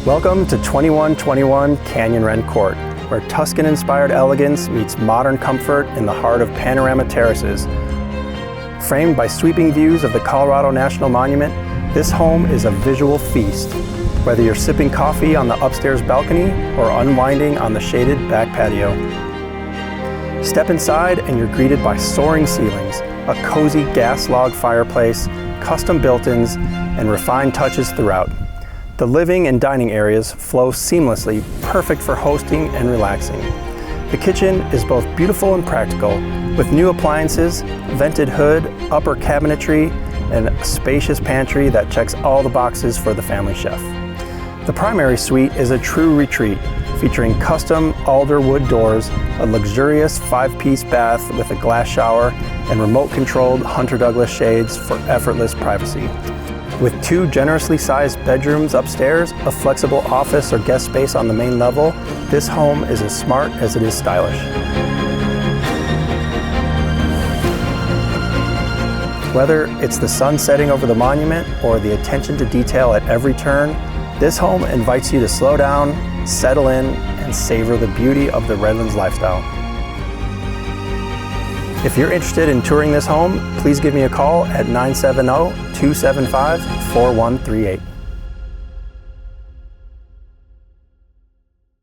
Welcome to 2121 Canyon Wren Court, where Tuscan-inspired elegance meets modern comfort in the heart of panorama terraces. Framed by sweeping views of the Colorado National Monument, this home is a visual feast. Whether you're sipping coffee on the upstairs balcony or unwinding on the shaded back patio. Step inside and you're greeted by soaring ceilings, a cozy gas log fireplace, custom built-ins, and refined touches throughout. The living and dining areas flow seamlessly, perfect for hosting and relaxing. The kitchen is both beautiful and practical, with new appliances, vented hood, upper cabinetry, and a spacious pantry that checks all the boxes for the family chef. The primary suite is a true retreat, featuring custom alder wood doors, a luxurious 5-piece bath with a glass shower, and remote-controlled Hunter Douglas shades for effortless privacy. With 2 generously sized bedrooms upstairs, a flexible office or guest space on the main level, this home is as smart as it is stylish. Whether it's the sun setting over the monument or the attention to detail at every turn, this home invites you to slow down, settle in, and savor the beauty of the Redlands lifestyle. If you're interested in touring this home, please give me a call at 970-275-4138.